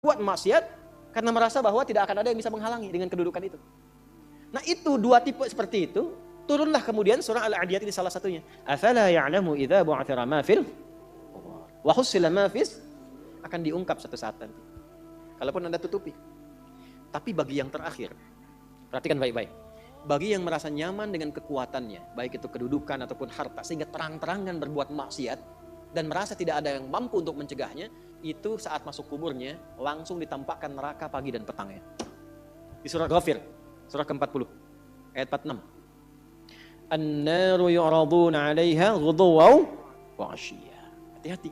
buat maksiat karena merasa bahwa tidak akan ada yang bisa menghalangi dengan kedudukan itu. Nah itu dua tipe seperti itu, turunlah kemudian surah Al-Adiyat ini salah satunya. Afala ya'lamu idza bu'athira ma fil wa hussila ma fis, akan diungkap satu saat nanti. Kalaupun Anda tutupi. Tapi bagi yang terakhir, perhatikan baik-baik. Bagi yang merasa nyaman dengan kekuatannya, baik itu kedudukan ataupun harta, sehingga terang-terangan berbuat maksiat dan merasa tidak ada yang mampu untuk mencegahnya, itu saat masuk kuburnya langsung ditampakkan neraka pagi dan petangnya. Di surah Ghafir, surah ke-40, ayat 46. An-naru yu'raduna 'alaiha ghuduwan wa 'ashiyya. Hati-hati.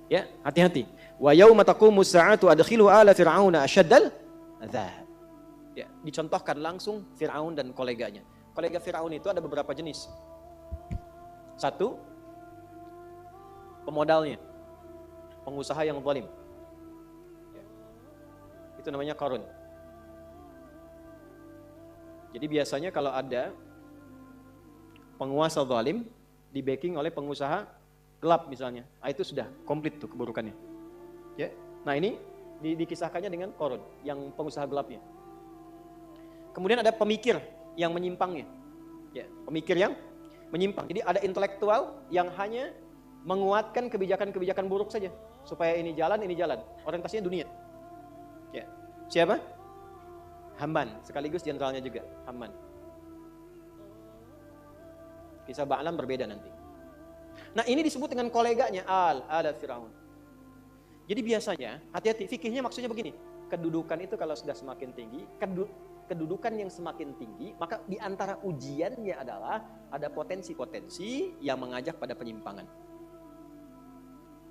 Ya, hati-hati. Wa yauma taqumus sa'atu adkhilu ala fir'auna asyaddal 'adzab. Ya, dicontohkan langsung Fir'aun dan koleganya. Kolega Fir'aun itu ada beberapa jenis. Satu, pemodalnya, pengusaha yang zalim. Ya. Itu namanya Qarun. Jadi biasanya kalau ada penguasa zalim di backing oleh pengusaha gelap misalnya, itu sudah komplit tuh keburukannya. Ya. Nah ini dikisahkannya dengan Qarun yang pengusaha gelapnya. Kemudian ada pemikir yang menyimpangnya. Ya, pemikir yang menyimpang. Jadi ada intelektual yang hanya menguatkan kebijakan-kebijakan buruk saja. Supaya ini jalan. Orientasinya dunia. Ya. Siapa? Haman. Sekaligus jenderalnya juga. Haman. Kisah Ba'lam berbeda nanti. Nah ini disebut dengan koleganya. Al Fir'aun. Jadi biasanya, hati-hati. Fikihnya maksudnya begini. Kedudukan itu kalau sudah semakin tinggi, kedudukan yang semakin tinggi, maka di antara ujiannya adalah ada potensi-potensi yang mengajak pada penyimpangan.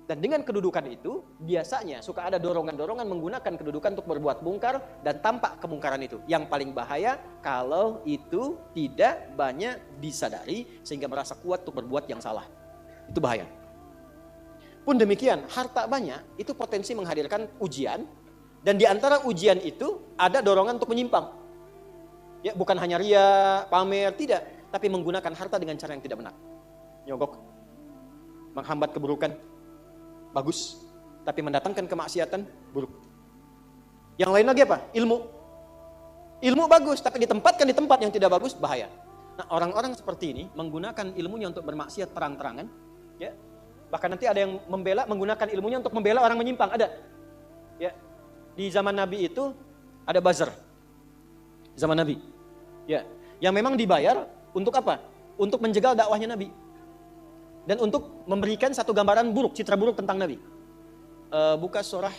Dan dengan kedudukan itu, biasanya suka ada dorongan-dorongan menggunakan kedudukan untuk berbuat mungkar dan tampak kemungkaran itu. Yang paling bahaya kalau itu tidak banyak disadari sehingga merasa kuat untuk berbuat yang salah. Itu bahaya. Pun demikian, harta banyak itu potensi menghadirkan ujian. Dan di antara ujian itu ada dorongan untuk menyimpang. Ya, bukan hanya ria, pamer, tidak. Tapi menggunakan harta dengan cara yang tidak benar. Nyogok. Menghambat keburukan. Bagus. Tapi mendatangkan kemaksiatan, buruk. Yang lain lagi apa? Ilmu. Ilmu bagus, tapi ditempatkan di tempat yang tidak bagus, bahaya. Nah orang-orang seperti ini menggunakan ilmunya untuk bermaksiat terang-terangan. Ya. Bahkan nanti ada yang menggunakan ilmunya untuk membela orang menyimpang. Ada. Ya. Di zaman Nabi itu ada buzzer. Zaman Nabi. Ya, yang memang dibayar untuk apa? Untuk menjegal dakwahnya Nabi. Dan untuk memberikan satu gambaran buruk, citra buruk tentang Nabi. Buka surah